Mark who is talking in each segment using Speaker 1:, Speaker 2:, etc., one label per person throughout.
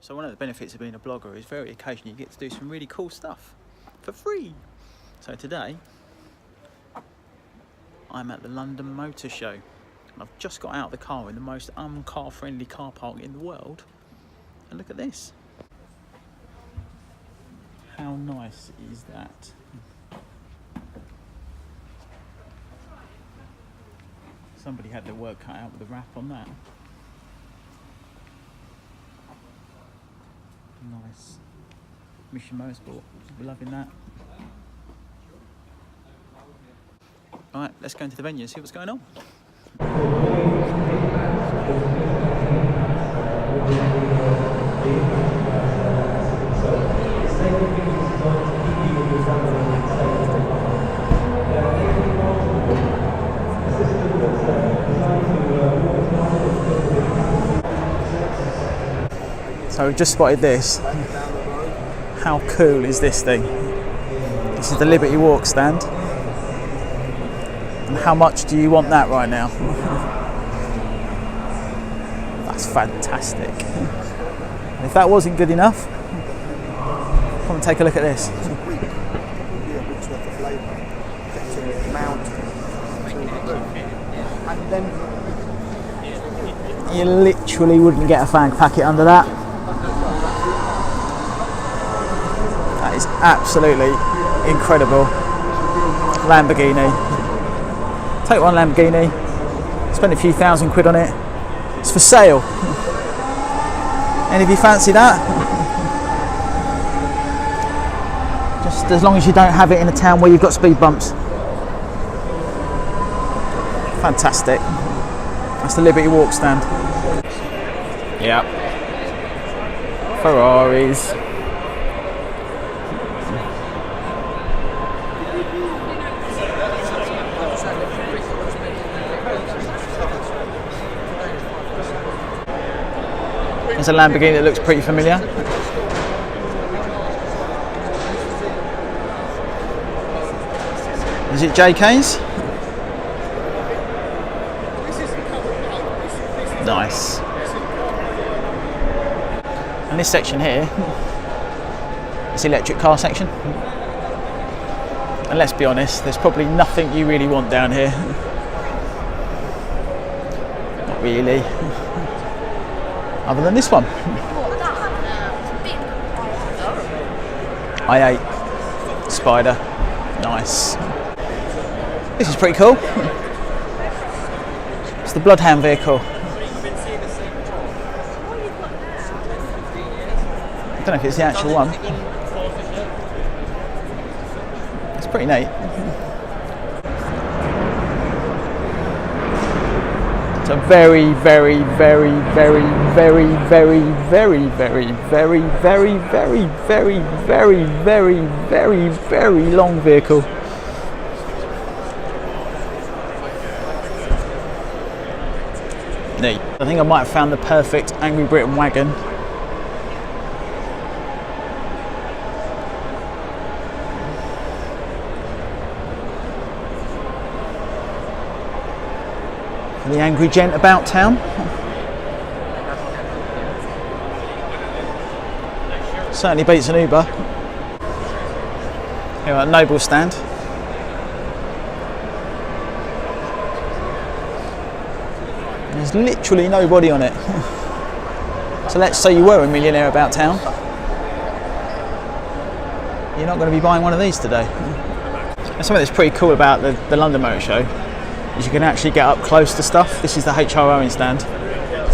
Speaker 1: So one of the benefits of being a blogger is very occasionally you get to do some really cool stuff for free. So today I'm at the London Motor Show and I've just got out of the car in the most uncar friendly car park in the world, and look at this. How nice is that? Somebody had their work cut out with the wrap on that. Nice. Mission Motorsport, we're loving that. Alright, let's go into the venue and see what's going on. So we've just spotted this. How cool is this thing? This is the Liberty Walk stand. And how much do you want that right now? That's fantastic. And if that wasn't good enough, come and take a look at this. You literally wouldn't get a fag packet under that. That is absolutely incredible. Lamborghini. Take one Lamborghini, spend a few £1,000 on it. It's for sale. Any of you fancy that? Just as long as you don't have it in a town where you've got speed bumps. Fantastic. That's the Liberty Walk stand. Yeah. Ferraris. There's a Lamborghini that looks pretty familiar. Is it JK's? Nice. And this section here is the electric car section. And let's be honest, there's probably nothing you really want down here. Not really. Other than this one. i8 Spider. Nice. This is pretty cool. It's the Bloodhound vehicle. I don't know if it's the actual one. It's pretty neat. It's a very, very, very, very, very, very, very, very, very, very, very, very, very, very, very, very long vehicle. Neat. I think I might have found the perfect Angry Britain wagon. The angry gent about town. Certainly beats an Uber. Here at Noble stand. There's literally nobody on it. So let's say you were a millionaire about town. You're not going to be buying one of these today. And something that's pretty cool about the London Motor Show is you can actually get up close to stuff. This is the HR Owen stand.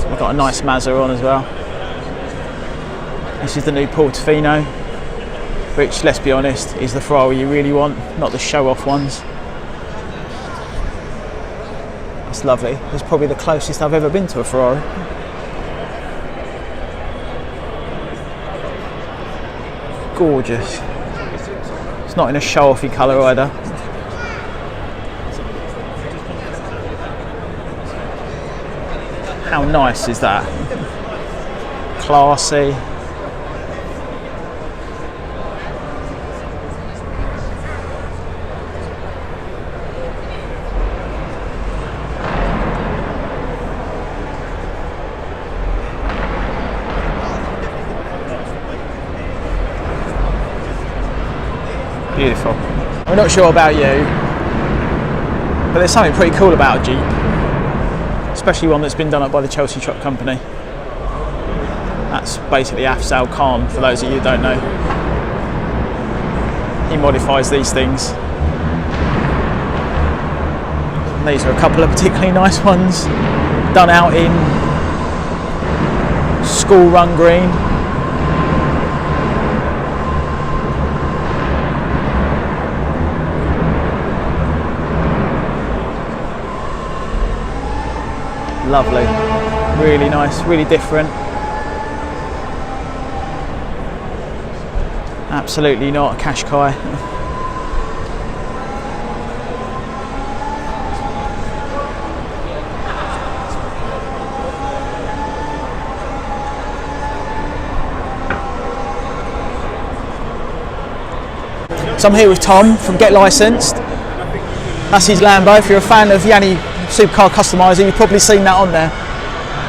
Speaker 1: We've got a nice Mazda on as well. This is the new Portofino, which, let's be honest, is the Ferrari you really want, not the show-off ones. It's lovely. It's probably the closest I've ever been to a Ferrari. Gorgeous. It's not in a show-offy colour either. How nice is that? Classy. Beautiful. I'm not sure about you, but there's something pretty cool about a Jeep, especially one that's been done up by the Chelsea Truck Company. That's basically Afzal Khan, for those of you who don't know. He modifies these things. And these are a couple of particularly nice ones, done out in school run green. Lovely, really nice, really different. Absolutely not a Qashqai. So I'm here with Tom from Get Licensed. That's his Lambo. If you're a fan of Yanni Supercar Customizer, you've probably seen that on there.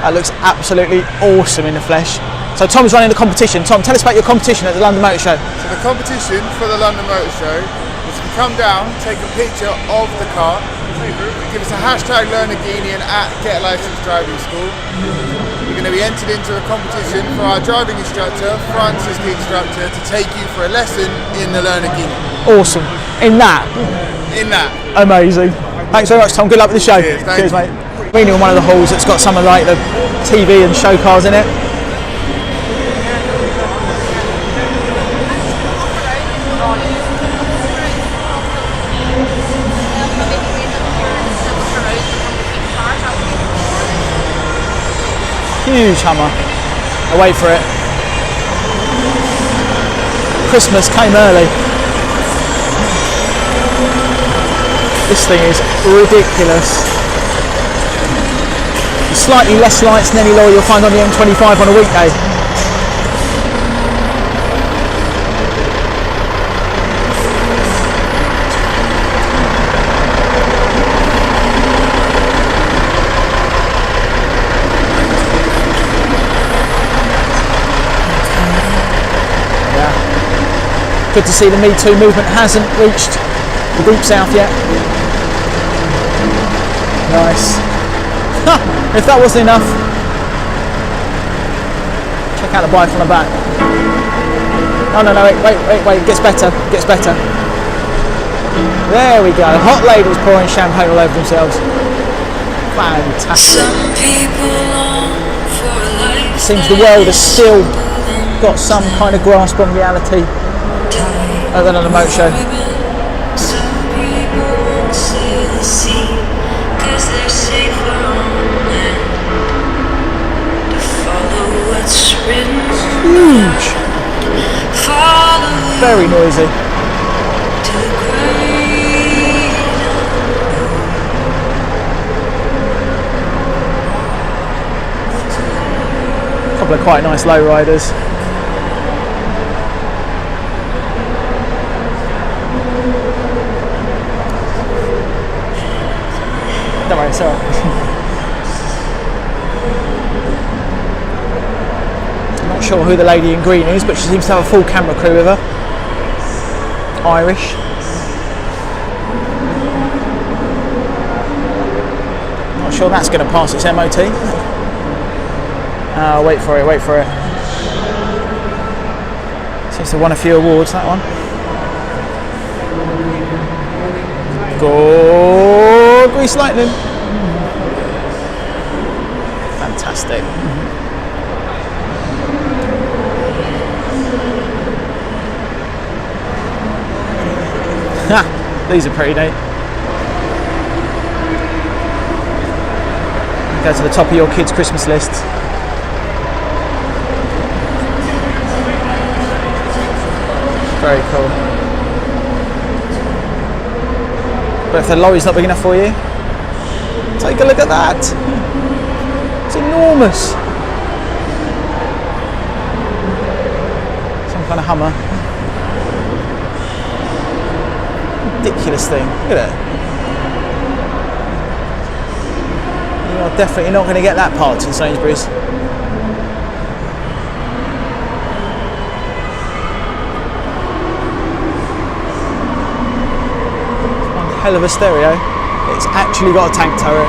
Speaker 1: That looks absolutely awesome in the flesh. So Tom's running the competition. Tom, tell us about your competition at the London Motor Show.
Speaker 2: So the competition for the London Motor Show is to come down, take a picture of the car, give us a hashtag Lamborghini and at Get Licensed Driving School. You're going to be entered into a competition for our driving instructor, Francis the instructor, to take you for a lesson in the Lamborghini.
Speaker 1: Awesome. In that?
Speaker 2: In that.
Speaker 1: Amazing. Thanks very much, Tom. Good luck with the show.
Speaker 2: Cheers,
Speaker 1: mate. We're in one of the halls that's got some of like the TV and show cars in it. Huge Hummer. I'll wait for it. Christmas came early. This thing is ridiculous. Slightly less lights than any lorry you'll find on the M25 on a weekday. Good to see the Me Too movement hasn't reached the deep south yet. Nice. If that wasn't enough, check out the bike on the back. Oh no, wait, it gets better, There we go, hot ladies pouring champagne all over themselves. Fantastic. It seems the world has still got some kind of grasp on reality other than on the motor show. Huge. Very noisy. A couple of quite nice lowriders. Don't worry, sorry. Not sure who the lady in green is, but she seems to have a full camera crew with her. Irish. Not sure that's going to pass its MOT. Wait for it. Seems to have won a few awards, that one. Go Grease Lightning. Fantastic. These are pretty neat. Go to the top of your kids' Christmas list. Very cool. But if the lorry's not big enough for you, take a look at that. It's enormous. Some kind of Hummer. Ridiculous thing. Look at it. You're definitely not going to get that part in Sainsbury's. hell of a stereo. It's actually got a tank turret.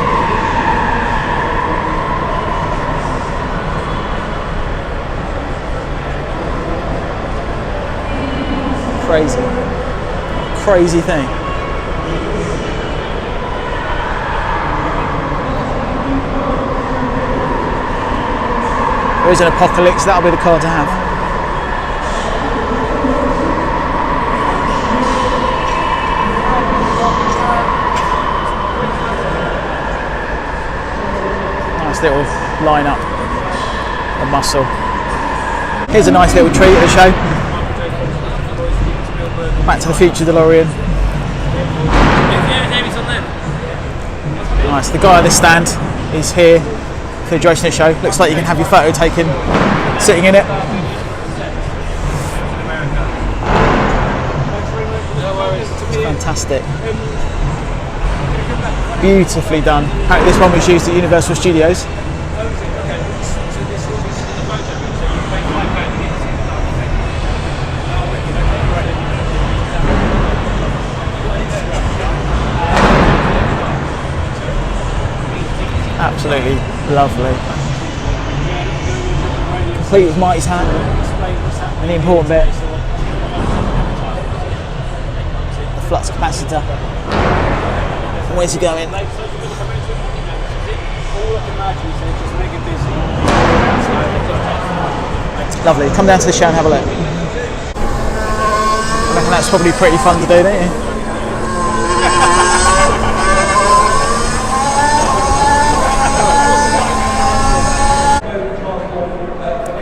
Speaker 1: Crazy thing. There is an Apocalypse, that'll be the car to have. Nice little line-up of muscle. Here's a nice little treat at the show. Back to the Future DeLorean. Nice, the guy at this stand is here for the Duration Show. Looks like you can have your photo taken sitting in it. It's fantastic. Beautifully done. Apparently this one was used at Universal Studios. Absolutely lovely. Complete with Marty's hat. And the important bit, the flux capacitor. And where's he going? Lovely. Come down to the show and have a look. I reckon that's probably pretty fun to do, don't you?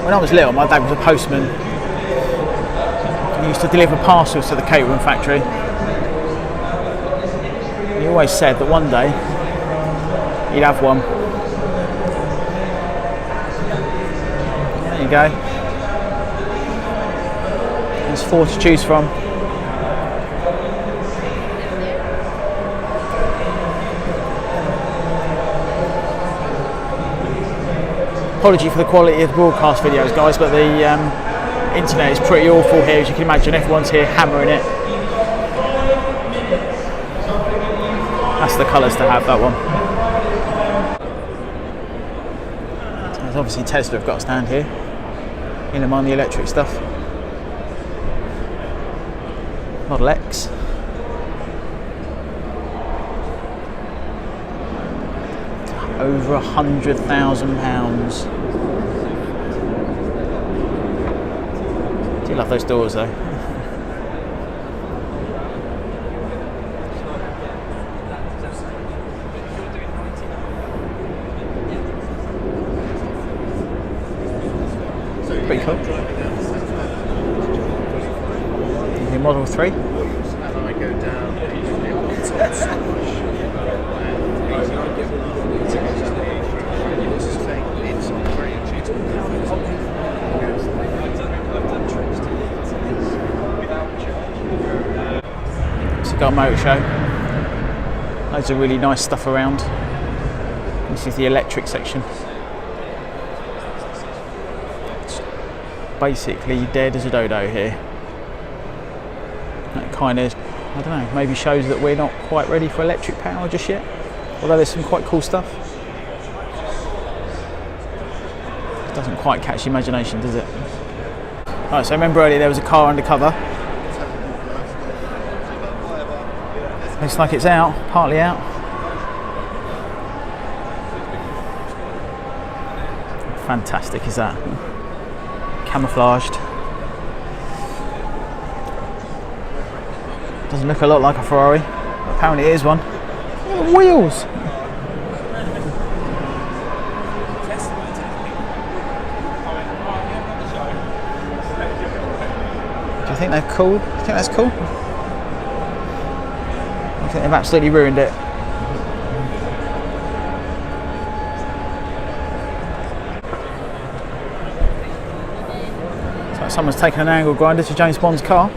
Speaker 1: When I was little, my dad was a postman. He used to deliver parcels to the catering factory. He always said that one day he'd have one. There you go. There's 4 to choose from. Apology for the quality of the broadcast videos, guys, but the internet is pretty awful here, as you can imagine. Everyone's here hammering it. That's the colours to have, that one. So there's obviously Tesla have got a stand here, in among the electric stuff. Model X. Over £100,000. Do love those doors though. Pretty cool. Your Model 3. Cigar Motor Show. Loads of really nice stuff around. This is the electric section. It's basically dead as a dodo here. That kind of, I don't know, maybe shows that we're not quite ready for electric power just yet. Although there's some quite cool stuff. It doesn't quite catch the imagination, does it? Right, so remember earlier there was a car undercover. Looks like it's out, partly out. Fantastic is that. Camouflaged. Doesn't look a lot like a Ferrari, but apparently it is one. Look at the wheels! Do you think they're cool? Do you think that's cool? I think they've absolutely ruined it. It's like someone's taken an angle grinder to James Bond's car.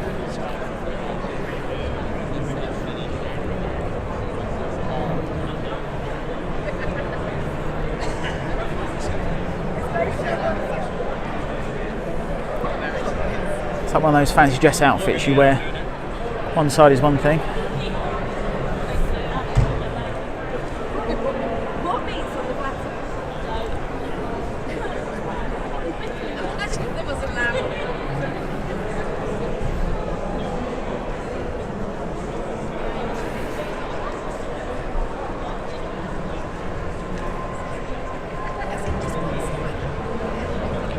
Speaker 1: It's like one of those fancy dress outfits you wear. One side is one thing,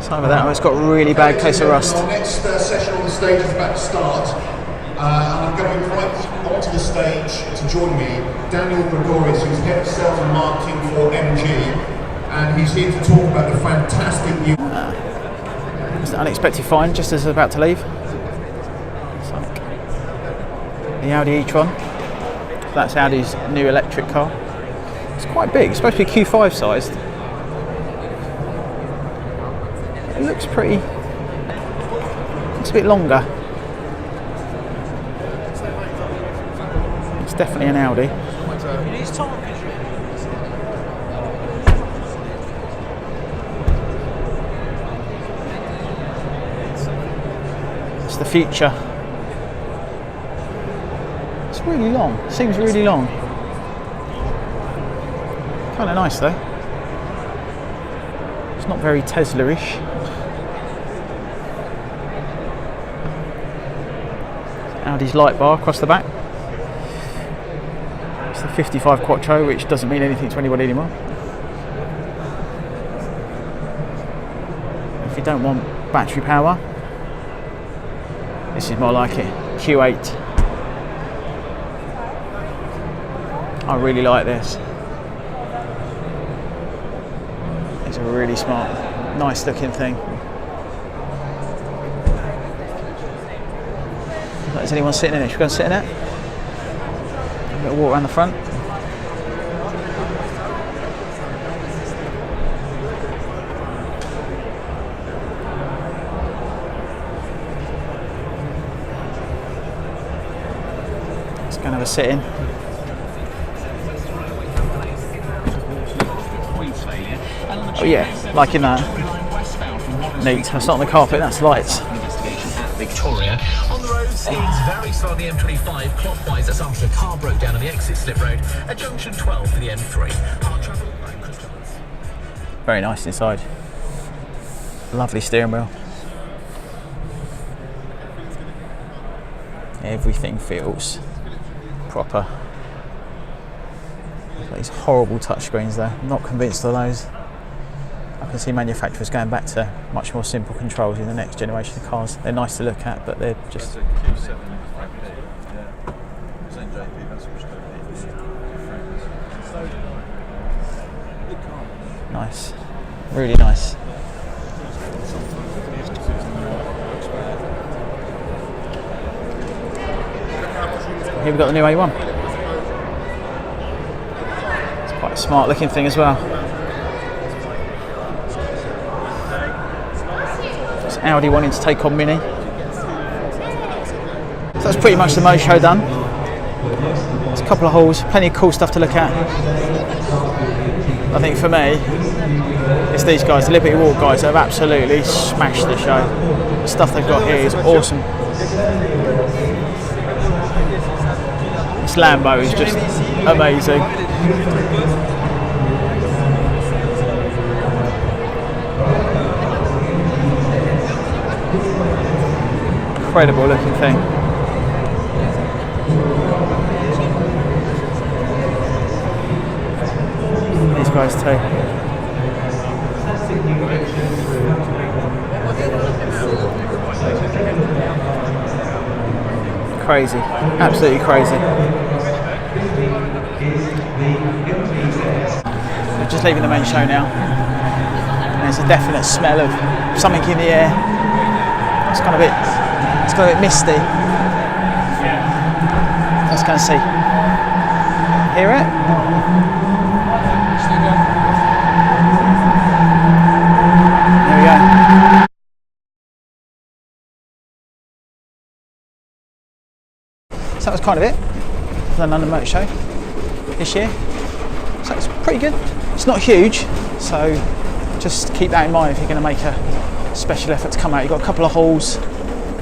Speaker 1: Sorry about that, it's got a really bad case of rust.
Speaker 3: Our next session on the stage is about to start, and I'm going to invite onto the stage to join me Daniel Gregorius, who's head of sales and marketing for MG, and he's here to talk about the fantastic new.
Speaker 1: It's an unexpected find just as I was about to leave. It's like the Audi e-tron. That's Audi's new electric car. It's quite big. It's supposed to be Q5 sized. It looks pretty. It's a bit longer. It's definitely an Audi. It's the future. It's really long. Seems really long. Kind of nice though. It's not very Tesla-ish. Audi's light bar across the back. It's the 55 Quattro, which doesn't mean anything to anybody anymore. If you don't want battery power, this is more like it. Q8. I really like this. It's a really smart, nice looking thing. Is anyone sitting in it? Should we go and sit in it? A bit of walk around the front. Let's go and have a sit in. Oh yeah, liking that. Neat. That's not on the carpet, that's lights.
Speaker 4: Victoria. On the roads, it's very slow on the M25 clockwise. That's after a car broke down on the exit slip road at junction 12 for the M3. Hard travel.
Speaker 1: Very nice inside. Lovely steering wheel. Everything feels proper. These horrible touchscreens though. I'm not convinced of those. I can see manufacturers going back to much more simple controls in the next generation of cars. They're nice to look at, but they're just... Nice. Really nice. Here we've got the new A1. It's quite a smart looking thing as well. Audi wanting to take on Mini. So that's pretty much the motor show done. There's a couple of halls, plenty of cool stuff to look at. I think for me, it's these guys, the Liberty Walk guys, that have absolutely smashed the show. The stuff they've got here is awesome. This Lambo is just amazing. Incredible looking thing. These guys too. Crazy, absolutely crazy. We're just leaving the main show now. And there's a definite smell of something in the air. It's got a bit misty. Let's go and see. Hear it? There we go. So that was kind of it for the London Motor Show this year. So it's pretty good. It's not huge, so just keep that in mind if you're going to make a special effort to come out. You've got a couple of halls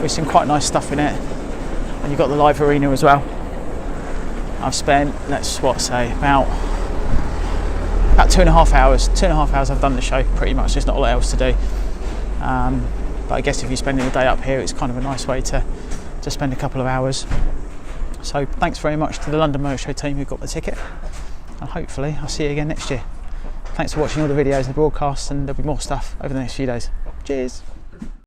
Speaker 1: with some quite nice stuff in it, and you've got the live arena as well. I've spent, let's say about 2.5 hours. 2.5 hours I've done the show pretty much. There's not a lot else to do. But I guess if you're spending the day up here, it's kind of a nice way to spend a couple of hours. So thanks very much to the London Motor Show team who got the ticket, and hopefully I'll see you again next year. Thanks for watching all the videos and the broadcasts, and there'll be more stuff over the next few days. Cheers.